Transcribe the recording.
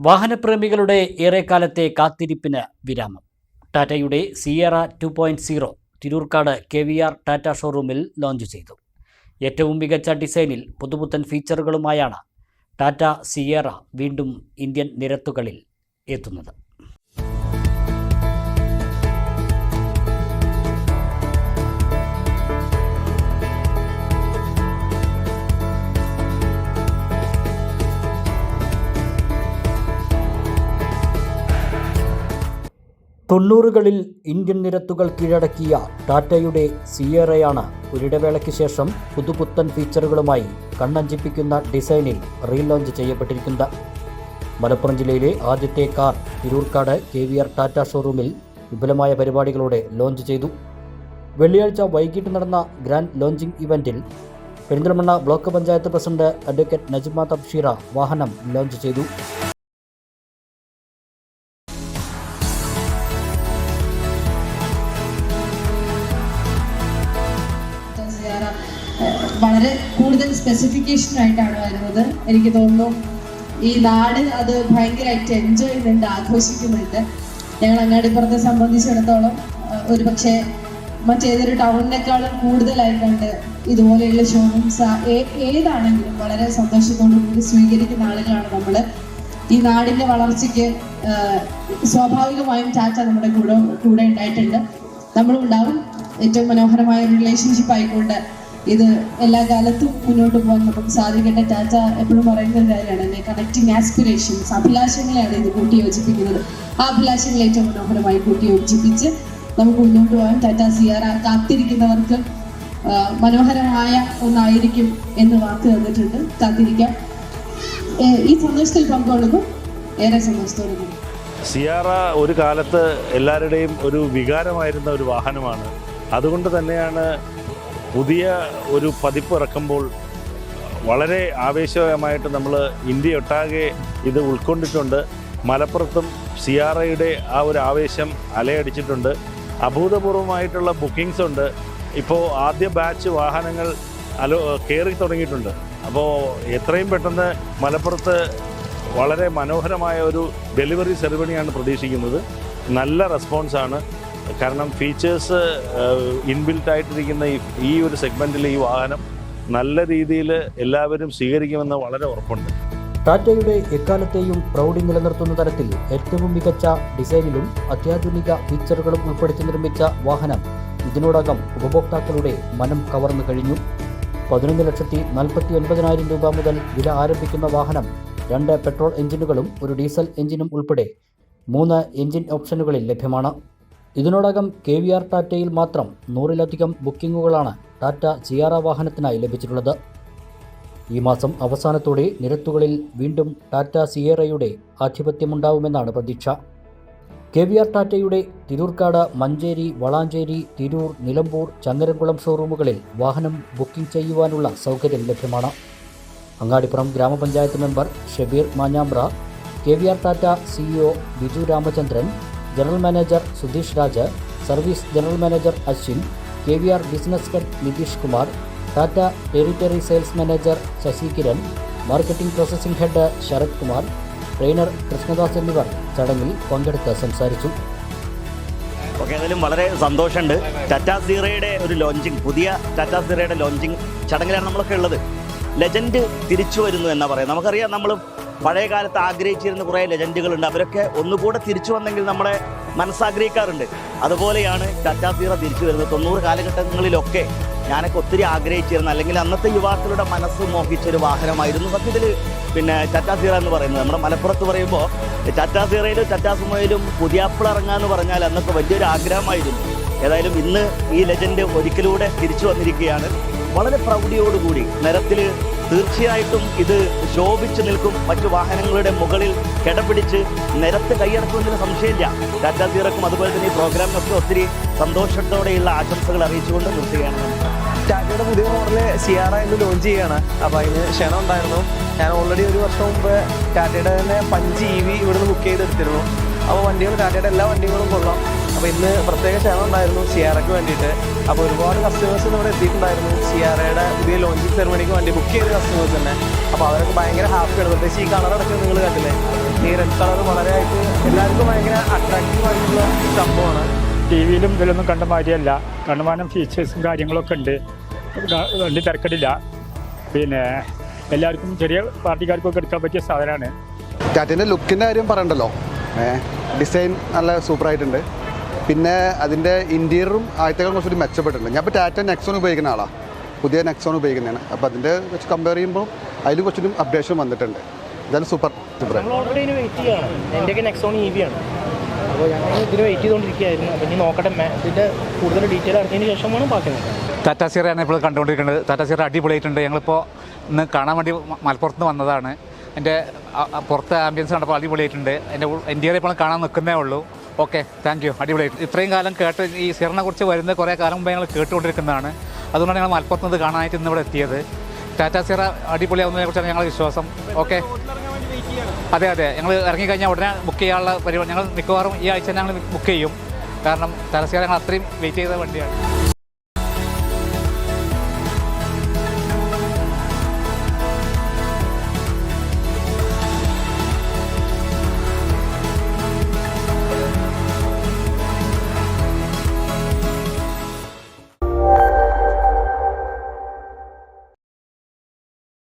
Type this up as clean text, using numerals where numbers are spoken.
വാഹനപ്രേമികളുടെ ഏറെക്കാലത്തെ കാത്തിരിപ്പിന് വിരാമം. ടാറ്റയുടെ സിയേറ 2.0 തിരൂർക്കാട് KVR ടാറ്റ ഷോറൂമിൽ ലോഞ്ച് ചെയ്തു. ഏറ്റവും മികച്ച ഡിസൈനിൽ പുതുപുത്തൻ ഫീച്ചറുകളുമായാണ് ടാറ്റ സിയേറ വീണ്ടും ഇന്ത്യൻ നിരത്തുകളിൽ എത്തുന്നത്. തൊണ്ണൂറുകളിൽ ഇന്ത്യൻ നിരത്തുകൾ കീഴടക്കിയ ടാറ്റയുടെ സിയേറയാണ് ഒരിടവേളയ്ക്ക് ശേഷം പുതുപുത്തൻ ഫീച്ചറുകളുമായി കണ്ണഞ്ചിപ്പിക്കുന്ന ഡിസൈനിൽ റീലോഞ്ച് ചെയ്യപ്പെട്ടിരിക്കുന്നത്. മലപ്പുറം ജില്ലയിലെ ആദ്യത്തെ കാർ തിരൂർക്കാട് KVR ടാറ്റ ഷോറൂമിൽ വിപുലമായ പരിപാടികളോടെ ലോഞ്ച് ചെയ്തു. വെള്ളിയാഴ്ച വൈകിട്ട് നടന്ന ഗ്രാൻഡ് ലോഞ്ചിംഗ് ഇവന്റിൽ Perinthalmanna block panchayat president advocate Najma Thabsheera വാഹനം ലോഞ്ച് ചെയ്തു. വളരെ കൂടുതൽ സ്പെസിഫിക്കേഷനായിട്ടാണ് വരുന്നത്. എനിക്ക് തോന്നുന്നു ഈ നാട് അത് ഭയങ്കരമായിട്ട് എൻജോയ് ചെയ്യുന്നുണ്ട്, ആഘോഷിക്കുന്നുണ്ട്. ഞങ്ങൾ അങ്ങാടിപ്പുറത്തെ സംബന്ധിച്ചിടത്തോളം ഒരു പക്ഷേ മറ്റേതൊരു ടൗണിനേക്കാളും കൂടുതലായിട്ടുണ്ട് ഇതുപോലെയുള്ള ഷോറൂംസ് ഏതാണെങ്കിലും വളരെ സന്തോഷത്തോടു കൂടി സ്വീകരിക്കുന്ന ആളുകളാണ് നമ്മൾ. ഈ നാടിൻ്റെ വളർച്ചയ്ക്ക് സ്വാഭാവികമായും ടാറ്റ നമ്മുടെ കൂടെ ഉണ്ടായിട്ടുണ്ട്, നമ്മളും ഉണ്ടാവും. ഏറ്റവും മനോഹരമായ ഒരു റിലേഷൻഷിപ്പ് ആയിക്കൊണ്ട് ഇത് എല്ലാ കാലത്തും മുന്നോട്ട് പോകാൻ നമുക്ക് സാധിക്കട്ടെ. ടാറ്റ എപ്പോഴും പറയുന്ന ഒരു കാര്യമാണ്, എന്നെ കണക്റ്റിംഗ് ആസ്പിറേഷൻസ്, അഭിലാഷങ്ങളെയാണ് ഇത് കൂട്ടിയോജിപ്പിക്കുന്നത്. ആ അഭിലാഷങ്ങളെ ഏറ്റവും മനോഹരമായി കൂട്ടിയോജിപ്പിച്ച് നമുക്ക് മുന്നോട്ട് പോകാൻ ടാറ്റ സിയേറ കാത്തിരിക്കുന്നവർക്ക് മനോഹരമായ ഒന്നായിരിക്കും എന്ന് വാക്ക് തന്നിട്ടുണ്ട്. കാത്തിരിക്കാം. ഈ സന്തോഷത്തിൽ പങ്കുകൊള്ളുമ്പോൾ ഏറെ സന്തോഷത്തോടെ. സിയേറ ഒരു കാലത്ത് എല്ലാവരുടെയും ഒരു വികാരമായിരുന്ന ഒരു വാഹനമാണ്. അതുകൊണ്ട് തന്നെയാണ് പുതിയ ഒരു പതിപ്പ് ഇറക്കുമ്പോൾ വളരെ ആവേശമായിട്ട് നമ്മൾ ഇന്ത്യയൊട്ടാകെ ഇത് ഉൾക്കൊണ്ടിട്ടുണ്ട്. മലപ്പുറത്തും സിയേറയുടെ ആ ഒരു ആവേശം അലയടിച്ചിട്ടുണ്ട്. അഭൂതപൂർവമായിട്ടുള്ള ബുക്കിങ്സ് ഉണ്ട്. ഇപ്പോൾ ആദ്യ ബാച്ച് വാഹനങ്ങൾ കയറി തുടങ്ങിയിട്ടുണ്ട്. അപ്പോൾ എത്രയും പെട്ടെന്ന് മലപ്പുറത്ത് വളരെ മനോഹരമായ ഒരു ഡെലിവറി സെറിമണിയാണ് പ്രതീക്ഷിക്കുന്നത്. നല്ല റെസ്പോൺസാണ്. കാരണം ഫീച്ചേഴ്സ് ഇൻബിൽറ്റ് ആയിട്ടിരിക്കുന്ന ഈ ഒരു സെഗ്മെൻറ്റിൽ ഈ വാഹനം നല്ല രീതിയിൽ എല്ലാവരും സ്വീകരിക്കുമെന്ന് വളരെ ഉറപ്പുണ്ട്. ടാറ്റയുടെ എക്കാലത്തെയും പ്രൗഢി നിലനിർത്തുന്ന തരത്തിൽ ഏറ്റവും മികച്ച ഡിസൈനിലും അത്യാധുനിക ഫീച്ചറുകളും ഉൾപ്പെടുത്തി നിർമ്മിച്ച വാഹനം ഇതിനോടകം ഉപഭോക്താക്കളുടെ മനം കവർന്നു കഴിഞ്ഞു. 11,49,000 രൂപ മുതൽ വില ആരംഭിക്കുന്ന വാഹനം 2 പെട്രോൾ എഞ്ചിനുകളും ഒരു ഡീസൽ എഞ്ചിനും ഉൾപ്പെടെ 3 എഞ്ചിൻ ഓപ്ഷനുകളിൽ ലഭ്യമാണ്. ഇതിനോടകം KVR ടാറ്റയിൽ മാത്രം 100-ലധികം ബുക്കിംഗുകളാണ് ടാറ്റ സിയേറ വാഹനത്തിനായി ലഭിച്ചിട്ടുള്ളത്. ഈ മാസം അവസാനത്തോടെ നിരത്തുകളിൽ വീണ്ടും ടാറ്റ സിയേറയുടെ ആധിപത്യമുണ്ടാവുമെന്നാണ് പ്രതീക്ഷ. KVR ടാറ്റയുടെ തിരൂർക്കാട്, മഞ്ചേരി, വളാഞ്ചേരി, തിരൂർ, നിലമ്പൂർ, ചങ്ങരംകുളം ഷോറൂമുകളിൽ വാഹനം ബുക്കിംഗ് ചെയ്യുവാനുള്ള സൗകര്യം ലഭ്യമാണ്. അങ്ങാടിപ്പുറം ഗ്രാമപഞ്ചായത്ത് member Shabeer Manjampra, KVR Tata CEO Biju Ramachandran, general manager Sudheesh Raj, service general manager Ashwin, KVR business head Nitheesh Kumar, Tata territory sales manager Sasi Kiran, marketing processing head Sarath Kumar, trainer Krishnadas എന്നിവർ ചടങ്ങിൽ പങ്കെടുത്ത് സംസാരിച്ചു. ഏതായാലും വളരെ സന്തോഷമുണ്ട്. ടാറ്റ സിയേറയുടെ ഒരു ലോഞ്ചിങ്, പുതിയ ടാറ്റ സിയേറയുടെ ലോഞ്ചിങ് ചടങ്ങിലാണ് നമ്മളൊക്കെ ഉള്ളത്. ലെജൻഡ് തിരിച്ചു വരുന്നു എന്നാണ് പറയുന്നത്. നമുക്കറിയാം, നമ്മൾ പഴയ കാലത്ത് ആഗ്രഹിച്ചിരുന്ന കുറേ ലെജൻഡുകളുണ്ട്. അവരൊക്കെ ഒന്നുകൂടെ തിരിച്ചു വന്നെങ്കിൽ നമ്മളെ മനസ്സാഗ്രഹിക്കാറുണ്ട്. അതുപോലെയാണ് ടാറ്റ സിയേറ തിരിച്ചു വരുന്നത്. 90 കാലഘട്ടങ്ങളിലൊക്കെ ഞാനൊക്കെ ഒത്തിരി ആഗ്രഹിച്ചിരുന്ന, അല്ലെങ്കിൽ അന്നത്തെ യുവാക്കളുടെ മനസ്സ് മോഹിച്ചൊരു വാഹനമായിരുന്നു സത്യത്തിൽ ടാറ്റ സിയേറ എന്ന് പറയുന്നത്. നമ്മുടെ മലപ്പുറത്ത് പറയുമ്പോൾ ടാറ്റ സിയേറയിലും ടാറ്റ സുമോയിലും പുതിയാപ്പിള ഇറങ്ങാന്ന് പറഞ്ഞാൽ അന്നൊക്കെ വലിയൊരു ആഗ്രഹമായിരുന്നു. ഏതായാലും ഇന്ന് ഈ ലെജൻഡ് ഒരിക്കലൂടെ തിരിച്ചു വന്നിരിക്കുകയാണ്. വളരെ പ്രൗഢിയോടുകൂടി നിരത്തിൽ തീർച്ചയായിട്ടും ഇത് ശോഭിച്ചു നിൽക്കും. മറ്റു വാഹനങ്ങളുടെ മുകളിൽ കിടപിടിച്ച് നിരത്ത് കൈയടക്കുന്നതിന് സംശയമില്ല. ടാറ്റ സിയേറക്കും അതുപോലെ തന്നെ ഈ പ്രോഗ്രാമിനൊക്കെ ഒത്തിരി സന്തോഷത്തോടെയുള്ള ആശംസകൾ അറിയിച്ചുകൊണ്ട് നിർത്തുകയാണ്. ടാറ്റയുടെ പുതിയ മോഡല് സിയേറ ഇന്ന് ലോഞ്ച് ചെയ്യുകയാണ്. അപ്പോൾ അതിന് ക്ഷണം ഉണ്ടായിരുന്നു. ഞാൻ ഓൾറെഡി ഒരു വർഷം മുമ്പ് ടാറ്റയുടെ തന്നെ 5 EV ഇവിടുന്ന് ബുക്ക് ചെയ്തെടുത്തിരുന്നു. അപ്പോൾ ടാറ്റയുടെ എല്ലാ വണ്ടികളും കൊള്ളാം. അപ്പോൾ ഇന്ന് പ്രത്യേക ക്ഷണം ഉണ്ടായിരുന്നു സിയേറയ്ക്ക് വേണ്ടിയിട്ട്. അപ്പോൾ ഒരുപാട് കസ്റ്റമേഴ്സ് ഇവിടെ എത്തിയിട്ടുണ്ടായിരുന്നു. സിയേറയുടെ പുതിയ ലോഞ്ചിങ് സെറിമണിക്ക് വേണ്ടി ബുക്ക് ചെയ്ത കസ്റ്റമേഴ്സ് തന്നെ. അപ്പോൾ അവരൊക്കെ ഭയങ്കര ഹാപ്പിയാണ്. പ്രത്യേകിച്ച് ഈ കളറടക്കം നിങ്ങൾ കണ്ടില്ലേ, ഈ റെഡ് കളർ വളരെ ആയിട്ട് എല്ലാവർക്കും ഭയങ്കര അട്രാക്റ്റീവ് ആയിട്ടുള്ള സംഭവമാണ്. ടി വിയിലും ഇതിലൊന്നും കണ്ട മാതിരിയല്ല. കണ്ടമാനം ഫീച്ചേഴ്സും കാര്യങ്ങളൊക്കെ ഉണ്ട്. വണ്ടി തിരക്കടില്ല. പിന്നെ എല്ലാവർക്കും ചെറിയ പാർട്ടിക്കാർക്കൊക്കെ എടുക്കാൻ പറ്റിയ സാധനമാണ്. ടാറ്റേൻ്റെ ലുക്കിൻ്റെ കാര്യം പറയണ്ടല്ലോ, ഡിസൈൻ നല്ല സൂപ്പറായിട്ടുണ്ട്. പിന്നെ അതിൻ്റെ ഇൻറ്റീരിയറും ആദ്യത്തേക്കാൾ കുറച്ചുകൂടി മെച്ചപ്പെട്ടിട്ടുണ്ട്. ഞാൻ ഇപ്പോൾ ടാറ്റ നെക്സോൺ ഉപയോഗിക്കുന്ന ആളാണ്, പുതിയ നെക്സോൺ ഉപയോഗിക്കുന്നതാണ്. അപ്പോൾ അതിൻ്റെ വെച്ച് കമ്പയർ ചെയ്യുമ്പോൾ അതിൽ കുറച്ചുകൂടി അപ്ഡേഷൻ വന്നിട്ടുണ്ട്. ഇതാണ് സൂപ്പർ. നമ്മൾ ഓൾറെഡി ഇതിന് വെയിറ്റ് ചെയ്യുകയാണ്. എൻ്റെയൊക്കെ നെക്സോൺ EV ആണ്. അപ്പോൾ ഞങ്ങൾ ഇതിന് വെയിറ്റ് ചെയ്തുകൊണ്ടിരിക്കുകയായിരുന്നു. അപ്പോൾ ഇനി നോക്കട്ടെ, ഇതിൻ്റെ കൂടുതൽ ഡീറ്റെയിൽ അറിഞ്ഞതിന് ശേഷമാണ് ബാക്കി നോക്കുന്നത്. ടാറ്റ സീറയാണ് ഇപ്പോൾ കണ്ടുകൊണ്ടിരിക്കുന്നത്. ടാറ്റ സീറ അടിപൊളിയായിട്ടുണ്ട്. ഞങ്ങളിപ്പോൾ ഇന്ന് കാണാൻ വേണ്ടി മലപ്പുറത്ത് നിന്ന് വന്നതാണ്. എൻ്റെ പുറത്തെ ആംബിയൻസ് കണ്ടപ്പോൾ അടിപൊളിയായിട്ടുണ്ട്. എൻ്റെ ഇൻറ്റീരിയർ ഇപ്പോൾ കാണാൻ നിൽക്കുന്നേ ഉള്ളൂ. Okay, thank you. അടിപൊളിയായിട്ട് ഇത്രയും കാലം കേട്ട് ഈ സീറിനെ കുറിച്ച് വരുന്ന കുറേ കാലം മുമ്പ് ഞങ്ങൾ കേട്ടുകൊണ്ടിരിക്കുന്നതാണ്. അതുകൊണ്ടാണ് ഞങ്ങൾ മലപ്പുറത്ത് നിന്ന് കാണാനായിട്ട് ഇന്നിവിടെ എത്തിയത്. ടാറ്റ സീറ അടിപൊളിയാവുന്നതിനെക്കുറിച്ചാണ് ഞങ്ങളുടെ വിശ്വാസം. ഓക്കെ, അതെ ഞങ്ങൾ ഇറങ്ങിക്കഴിഞ്ഞാൽ ഉടനെ ബുക്ക് ചെയ്യാനുള്ള പരിപാടി ഞങ്ങൾ മിക്കവാറും ഈ ആഴ്ച ഞങ്ങൾ ബുക്ക് ചെയ്യും. കാരണം ടാറ്റ സീറ ഞങ്ങൾ അത്രയും വെയിറ്റ് ചെയ്ത വണ്ടിയാണ്.